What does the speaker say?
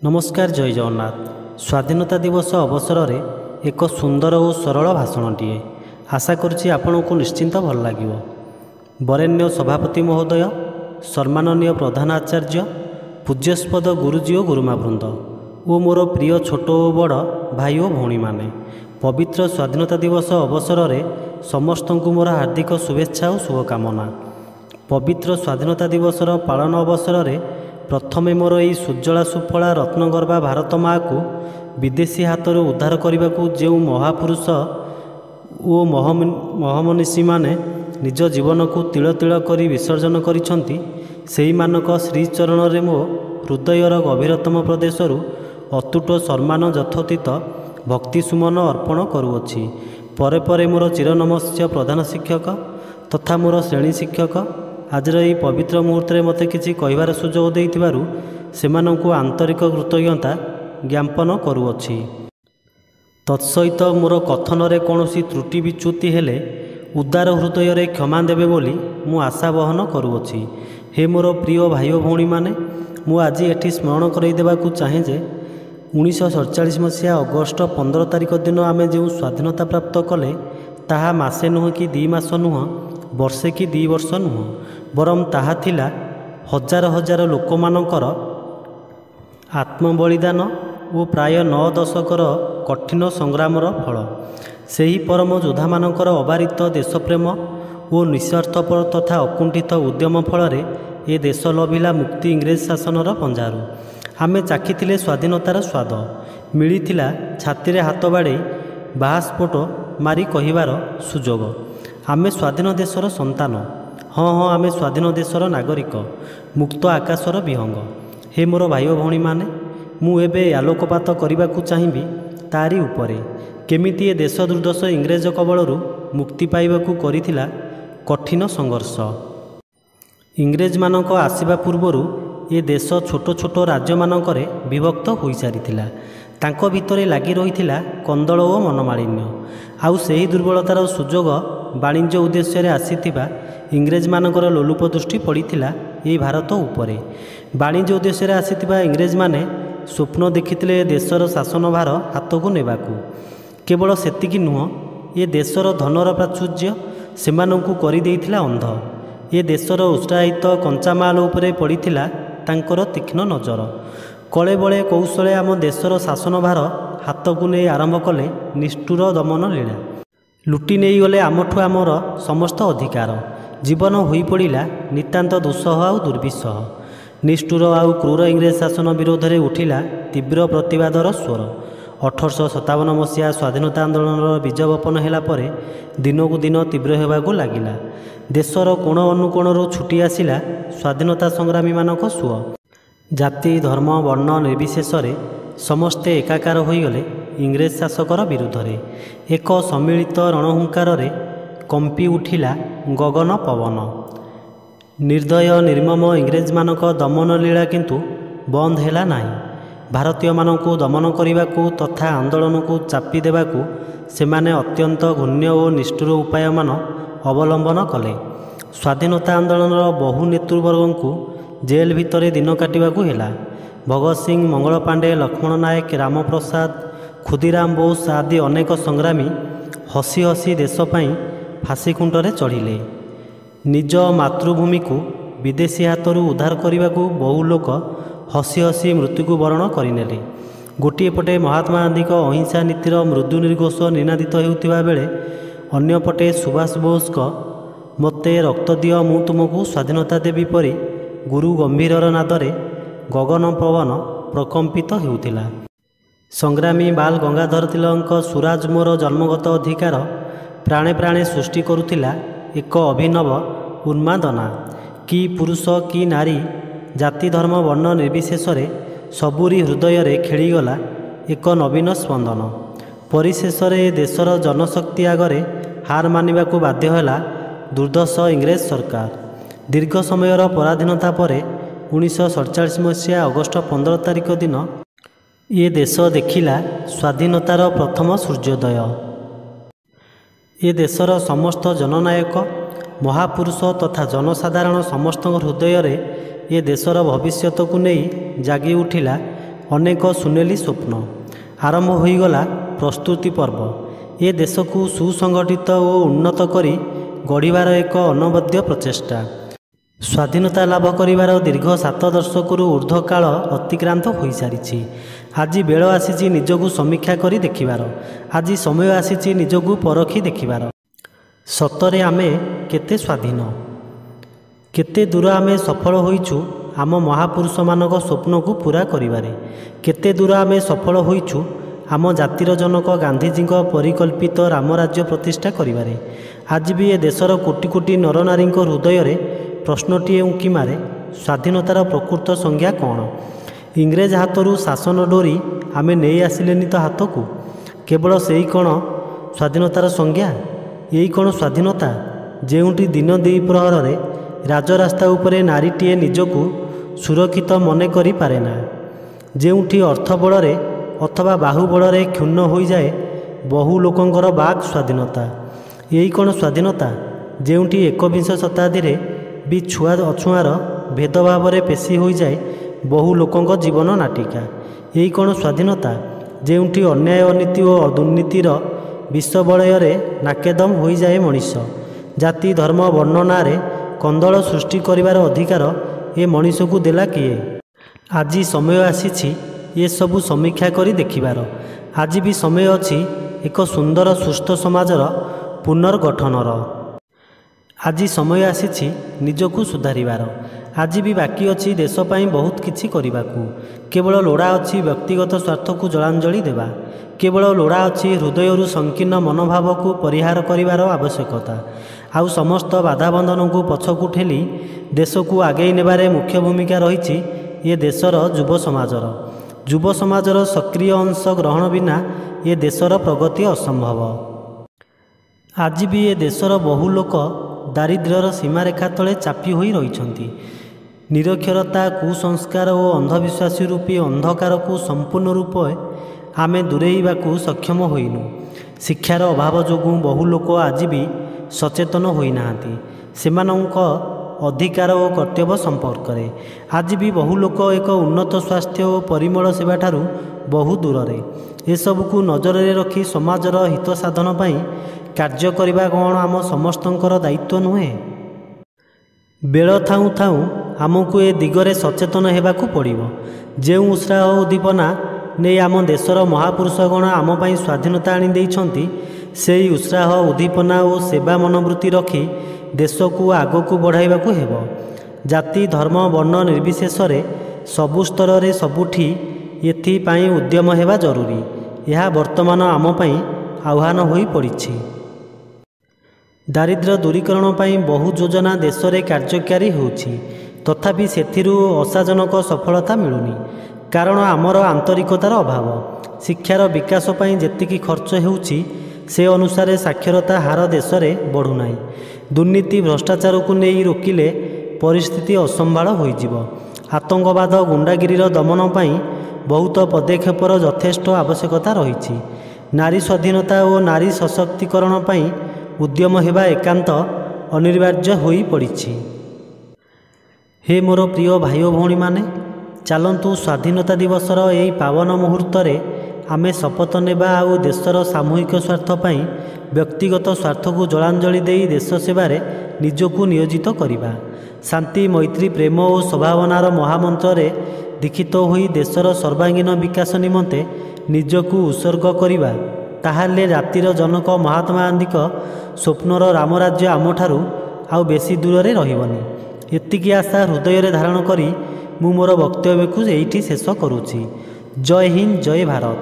नमस्कार जय जगन्नाथ। स्वाधीनता दिवस अवसर में एक सुंदर और सरल भाषणटीए आशा करुच्ची आपन को निश्चिंत भल लगे। वरेण्य सभापति महोदय, सम्माननीय प्रधान आचार्य, पूज्यस्पद गुरुजी और गुरुमावृंद और मोर प्रिय छोट और बड़ भाई और भौणी माने, पवित्र स्वाधीनता दिवस अवसर में समस्त को मोर हार्दिक शुभेच्छा और शुभकामना। पवित्र स्वाधीनता दिवस पालन अवसर में प्रथमे मोर यही सुज्जला सुफला रत्नगर्भा भारत माँ को विदेशी हाथर उद्धार करने को जो महापुरुष और महमनीषी माने निज जीवन को तिल तिल कर विसर्जन करिसेंती, सेही मानक श्रीचरण रे मो हृदयर गभीरतम प्रदेशरू अतुट सम्मान यथोचित भक्ति सुमन अर्पण करुअछि। परे परे मोर चिरनमस्या प्रधान शिक्षक तथा मोर श्रेणी शिक्षक आजर यही पवित्र मुहूर्त में मते किसी कहबार सुजोग देइथिबारु सेमानंकु आंतरिक कृतज्ञता ज्ञापन करुअछि। तत्सहित मोर कथन रे कौनसी त्रुटि विच्युति हेले उदार हृदय रे क्षमा देबे बोली मु आशा बहन करुअछि। हे मोर प्रिय भाई भौणी माने, मु आज एठी स्मरण करई देबाकु चाहे जे 1947 मसीहा अगस्ट 15 तारिख दिन आमे जो स्वाधीनता प्राप्त कले ताहा मासे नुह कि 2 मास नुह, वर्षे कि 2 वर्ष नुह, बरम ताहा थिला हजार हजार लोक मानकर आत्मबलिदान और प्राय 9 दशकर कठिन संग्रामर फल। सेही परम योद्धा मानकर अबारित देशप्रेम और निस्वार्थपर तथा अकुंठित उद्यम फल ए देश लभिला मुक्ति इंग्रेज शासनर पंजारू। आमे चाखिथिले स्वाधीनतार स्वाद, मिलिथिला छाती रे हाथ बाड़े बाहास्फोट मारी कहिबार सुजोग। आमे स्वाधीन देशर संतान, हाँ हाँ आमे स्वाधीन देशर नागरिक, मुक्त आकाशर विहंग। हे मोर भाई भौणी माने, मु एबे आलोकपात करने चाहिए तारी उपरे केमिति ए देश दुर्दश इंग्रेज कबलरू मुक्ति पाइबाकू करिथिला कठिन संघर्ष। इंग्रेज मानक आसिबा पूर्वरू ए देश छोट छोट राज्य मानकरे विभक्त होई सारिथिला। तांको भितरे लागी रहिथिला कंदल और मनमालिन्य। आउ सेही दुर्बलतार सुजोग वाणिज्य उद्देश्य आसीथिबा इंग्रेज मानकर लोलुप दृष्टि पड़िथिला एई भारत उपरे। वाणिज्य उद्देश्य आसीथिबा इंग्रेज माने स्वप्न देखिथिले देशर शासन भार हाथ को नेबाकू। केवल सेतिकी नुह, ए देशर धनर प्राचुर्य सेमानंकु करि देइथिला अंध। ए देशर उत्साहित कंचामाल उपरे पड़िथिला तांकर तीक्ष्ण नजर। कले बले कौशले आम देशर शासन भार हाथ को नहीं आरंभ कले निष्ठुर दमन लीला। लुटि नहीं गले आमठू आमर समस्त अधिकार। जीवन होई पड़ा नितांत दुस्सह आउ दुर्विसह। निष्ठुर आउ क्रूर इंग्रेज शासन विरोध में उठिला तीव्र प्रतिवादर स्वर। 1857 मसीहा स्वाधीनता आंदोलन बीजवपन होला परे दिनकू दिन तीव्र होगाकू लगिला। देशर कोण अनुकोणरू छुटी आसिला स्वाधीनता संग्रामी मानक सुଅ। जाति धर्म वर्ण निर्विशेष समस्ते एकाकार होइगले इंग्रेज शासकर विरुद्ध रे। एक सम्मिलित रणहुंकार कंपी उठिला गगन पवन। निर्दय निर्मम इंग्रेज मानक दमन लीला किंतु बंद हैला नाही। भारतीय मानकू दमन करने तथा आंदोलन को चापी देवाकू सेमाने अत्यंत घृण्य और निष्ठुर उपाय मान अवलंबन कले। स्वाधीनता आंदोलन बहु नेतृवर्ग को जेल भितर दिन काटिबाकू हेला। भगत सिंह, मंगल पांडे, लक्ष्मण नायक, राम प्रसाद, खुदीराम बोस आदि अनेक संग्रामी हसी हसी देशपाई फाँसी खुंटरे चढ़िले। निज मातृभूमि को विदेशी हाथरू उद्धार करने को बहु लोक हसी हसी मृत्यु को वरण करनेले। गोटे पटे महात्मा गांधी अहिंसा नीतिर मृदु निर्घोष निनादित होउथिबा बेले अन्यपटे सुभाष बोस मते रक्त दियो मु तुमको स्वाधीनता देवी परी गुरु गंभीरर नादरे गगन पवन प्रकंपित होउथिला। संग्रामी बाल गंगाधर तिलक स्वराज मोर जन्मगत अधिकार प्राणे प्राणे सृष्टि करुथिला एक अभिनव उन्मादना। कि पुरुष कि नारी, जाति धर्म वर्ण निर्विशेष सबुरी हृदय रे खेलीगला एक नवीन स्पंदन। परिशेष देशर जनशक्ति आगरे हार मानिबाकू बाध्य होला दुर्दश इंग्रेज सरकार। दीर्घ समयर पराधीनता पर 1947 मसीहा अगस्ट 15 तारिख दिन ये देश देखिला स्वाधीनतार प्रथम सूर्योदय। ये देशर समस्त जननायक महापुरुष तथा जनसाधारण समस्त हृदय रे ये देशर भविष्यत को नहीं जागी उठिला ଅନେକ ସୁନେଲି ସ୍ୱପ୍ନ। ଆରମ୍ଭ ହୋଇଗଲା ପ୍ରସ୍ତୁତି ପର୍ବ। ଏ ଦେଶକୁ ସୁସଂଗଠିତ ଓ ଉନ୍ନତ କରି ଗଢ଼ିବାର ଏକ ଅନବଦ୍ୟ ପ୍ରଚେଷ୍ଟା। ସ୍ୱାଧୀନତା ଲାଭ କରିବାର ଦୀର୍ଘ 7 ଦଶକରୁ ଉର୍ଦ୍ଧ୍ୱ କାଳ ଅତିକ୍ରାନ୍ତ ହୋଇସାରିଛି। ଆଜି ବେଳ ଆସିଛି ନିଜକୁ ସମୀକ୍ଷା କରି ଦେଖିବାର। ଆଜି ସମୟ ଆସିଛି ନିଜକୁ ପରଖି ଦେଖିବାର। ସତରେ ଆମେ କେତେ ସ୍ୱାଧୀନ? କେତେ ଦୂର ଆମେ ସଫଳ ହୋଇଛୁ ଆମ ମହାପୁରୁଷମାନଙ୍କ ସ୍ୱପ୍ନକୁ ପୂରା କରିବାରେ? କେତେ ଦୂର ଆମେ ସଫଳ ହୋଇଛୁ ଆମ ଜାତିର ଜନକ ଗାନ୍ଧିଜୀଙ୍କ ପରିକଳ୍ପିତ ରାମରାଜ୍ୟ ପ୍ରତିଷ୍ଠା କରିବାରେ? ଆଜି ବି ଏ ଦେଶର କୋଟି କୋଟି ନରନାରୀଙ୍କ ହୃଦୟରେ ପ୍ରଶ୍ନଟିଏ ଉଙ୍କି ମାରେ, ସ୍ୱାଧୀନତାର ପ୍ରକୃତ ସଂଜ୍ଞା କ'ଣ? ଇଂରେଜ ହାତରୁ ଶାସନ ଡୋରି ଆମେ ନେଇ ଆସିଲେନି ତ ହାତକୁ? କେବଳ ସେଇ କ'ଣ ସ୍ୱାଧୀନତାର ସଂଜ୍ଞା? ଏଇ କ'ଣ ସ୍ୱାଧୀନତା ଯେଉଁଠି ଦିନ ଦ୍ୱିପ୍ରହରରେ ରାଜରାସ୍ତା ଉପରେ ନାରୀଟିଏ ନିଜକୁ ସୁରକ୍ଷିତ ମନେ କରିପାରେ ନା? ଯେଉଁଠି ଅର୍ଥ ବଳରେ ଅଥବା ବାହୁବଳରେ କ୍ଷୁଣ୍ଣ ହୋଇଯାଏ ବହୁ ଲୋକଙ୍କର ବାକ୍ ସ୍ୱାଧୀନତା? ଏଇ କ'ଣ ସ୍ୱାଧୀନତା ଯେଉଁଠି 21ଶ ଶତାବ୍ଦୀରେ ବି ଛୁଆ ଅଛୁଆଁର ଭେଦଭାବରେ ପେଶି ହୋଇଯାଏ ବହୁ ଲୋକଙ୍କ ଜୀବନ ନାଟିକା? ଏଇ କ'ଣ ସ୍ୱାଧୀନତା ଯେଉଁଠି ଅନ୍ୟାୟ ଅନୀତି ଓ ଦୁର୍ନୀତିର ବିଷ ବଳୟରେ ନାକେଦମ ହୋଇଯାଏ ମଣିଷ? ଜାତି ଧର୍ମ ବର୍ଣ୍ଣ ନାଁରେ କନ୍ଦଳ ସୃଷ୍ଟି କରିବାର ଅଧିକାର ଏ ମଣିଷକୁ ଦେଲା କିଏ? ଆଜି ସମୟ ଆସିଛି ଏସବୁ ସମୀକ୍ଷା କରି ଦେଖିବାର। ଆଜି ବି ସମୟ ଅଛି ଏକ ସୁନ୍ଦର ସୁସ୍ଥ ସମାଜର ପୁନର୍ଗଠନର। ଆଜି ସମୟ ଆସିଛି ନିଜକୁ ସୁଧାରିବାର। ଆଜି ବି ବାକି ଅଛି ଦେଶ ପାଇଁ ବହୁତ କିଛି କରିବାକୁ। କେବଳ ଲୋଡ଼ା ଅଛି ବ୍ୟକ୍ତିଗତ ସ୍ୱାର୍ଥକୁ ଜଳାଞ୍ଜଳି ଦେବା। କେବଳ ଲୋଡ଼ା ଅଛି ହୃଦୟରୁ ସଂକୀର୍ଣ୍ଣ ମନୋଭାବକୁ ପରିହାର କରିବାର ଆବଶ୍ୟକତା। ଆଉ ସମସ୍ତ ବାଧାବନ୍ଧନକୁ ପଛକୁ ଠେଲି ଦେଶକୁ ଆଗେଇ ନେବାରେ ମୁଖ୍ୟ ଭୂମିକା ରହିଛି ଏ ଦେଶର ଯୁବ ସମାଜର। ଯୁବ ସମାଜର ସକ୍ରିୟ ଅଂଶ ଗ୍ରହଣ ବିନା ଏ ଦେଶର ପ୍ରଗତି ଅସମ୍ଭବ। ଆଜି ବି ଏ ଦେଶର ବହୁ ଲୋକ ଦାରିଦ୍ର୍ୟର ସୀମାରେଖା ତଳେ ଚାପି ହୋଇ ରହିଛନ୍ତି। ନିରକ୍ଷରତା, କୁସଂସ୍କାର ଓ ଅନ୍ଧବିଶ୍ୱାସୀ ରୂପୀ ଅନ୍ଧକାରକୁ ସମ୍ପୂର୍ଣ୍ଣ ରୂପେ ଆମେ ଦୂରେଇବାକୁ ସକ୍ଷମ ହୋଇନୁ। ଶିକ୍ଷାର ଅଭାବ ଯୋଗୁଁ ବହୁ ଲୋକ ଆଜି ବି ସଚେତନ ହୋଇନାହାନ୍ତି ସେମାନଙ୍କ ଅଧିକାର ଓ କର୍ତ୍ତବ୍ୟ ସମ୍ପର୍କରେ। ଆଜି ବି ବହୁ ଲୋକ ଏକ ଉନ୍ନତ ସ୍ୱାସ୍ଥ୍ୟ ଓ ପରିମଳ ସେବାଠାରୁ ବହୁ ଦୂରରେ। ଏସବୁକୁ ନଜରରେ ରଖି ସମାଜର ହିତ ସାଧନ ପାଇଁ କାର୍ଯ୍ୟ କରିବା କ'ଣ ଆମ ସମସ୍ତଙ୍କର ଦାୟିତ୍ୱ ନୁହେଁ? ବେଳ ଥାଉଁ ଥାଉଁ ଆମକୁ ଏ ଦିଗରେ ସଚେତନ ହେବାକୁ ପଡ଼ିବ। ଯେଉଁ ଉତ୍ସାହ ଉଦ୍ଦୀପନା ନେଇ ଆମ ଦେଶର ମହାପୁରୁଷଗଣ ଆମ ପାଇଁ ସ୍ୱାଧୀନତା ଆଣି ଦେଇଛନ୍ତି, ସେହି ଉତ୍ସାହ ଉଦ୍ଦୀପନା ଓ ସେବା ମନୋବୃତ୍ତି ରଖି ଦେଶକୁ ଆଗକୁ ବଢ଼ାଇବାକୁ ହେବ। ଜାତି ଧର୍ମ ବର୍ଣ୍ଣ ନିର୍ବିଶେଷରେ ସବୁ ସ୍ତରରେ ସବୁଠି ଏଥିପାଇଁ ଉଦ୍ୟମ ହେବା ଜରୁରୀ। ଏହା ବର୍ତ୍ତମାନ ଆମ ପାଇଁ ଆହ୍ୱାନ ହୋଇ ପଡ଼ିଛି। ଦାରିଦ୍ର୍ୟ ଦୂରୀକରଣ ପାଇଁ ବହୁ ଯୋଜନା ଦେଶରେ କାର୍ଯ୍ୟକାରୀ ହେଉଛି, ତଥାପି ସେଥିରୁ ଆଶାଜନକ ସଫଳତା ମିଳୁନି। କାରଣ ଆମର ଆନ୍ତରିକତାର ଅଭାବ। ଶିକ୍ଷାର ବିକାଶ ପାଇଁ ଯେତିକି ଖର୍ଚ୍ଚ ହେଉଛି ସେ ଅନୁସାରେ ସାକ୍ଷରତା ହାର ଦେଶରେ ବଢ଼ୁନାହିଁ। ଦୁର୍ନୀତି ଭ୍ରଷ୍ଟାଚାରକୁ ନେଇ ରୋକିଲେ ପରିସ୍ଥିତି ଅସମ୍ଭାଳ ହୋଇଯିବ। ଆତଙ୍କବାଦ ଗୁଣ୍ଡାଗିରିର ଦମନ ପାଇଁ ବହୁତ ପଦକ୍ଷେପର ଯଥେଷ୍ଟ ଆବଶ୍ୟକତା ରହିଛି। ନାରୀ ସ୍ୱାଧୀନତା ଓ ନାରୀ ସଶକ୍ତିକରଣ ପାଇଁ ଉଦ୍ୟମ ହେବା ଏକାନ୍ତ ଅନିବାର୍ଯ୍ୟ ହୋଇ ପଡ଼ିଛି। ହେ ମୋର ପ୍ରିୟ ଭାଇ ଓ ଭଉଣୀମାନେ, ଚାଲନ୍ତୁ ସ୍ୱାଧୀନତା ଦିବସର ଏହି ପାବନ ମୁହୂର୍ତ୍ତରେ ଆମେ ଶପଥ ନେବା ଆଉ ଦେଶର ସାମୂହିକ ସ୍ୱାର୍ଥ ପାଇଁ ବ୍ୟକ୍ତିଗତ ସ୍ୱାର୍ଥକୁ ଜଳାଞ୍ଜଳି ଦେଇ ଦେଶ ସେବାରେ ନିଜକୁ ନିୟୋଜିତ କରିବା। ଶାନ୍ତି ମୈତ୍ରୀ ପ୍ରେମ ଓ ସଦ୍ଭାବନାର ମହାମନ୍ତ୍ରରେ ଦୀକ୍ଷିତ ହୋଇ ଦେଶର ସର୍ବାଙ୍ଗୀନ ବିକାଶ ନିମନ୍ତେ ନିଜକୁ ଉତ୍ସର୍ଗ କରିବା। ତାହେଲେ ଜାତିର ଜନକ ମହାତ୍ମା ଗାନ୍ଧୀଙ୍କ ସ୍ୱପ୍ନର ରାମରାଜ୍ୟ ଆମଠାରୁ ଆଉ ବେଶୀ ଦୂରରେ ରହିବନି। ଏତିକି ଆଶା ହୃଦୟରେ ଧାରଣ କରି ମୁଁ ମୋର ବକ୍ତବ୍ୟକୁ ଏଇଠି ଶେଷ କରୁଛି। ଜୟ ହିନ୍ଦ, ଜୟ ଭାରତ।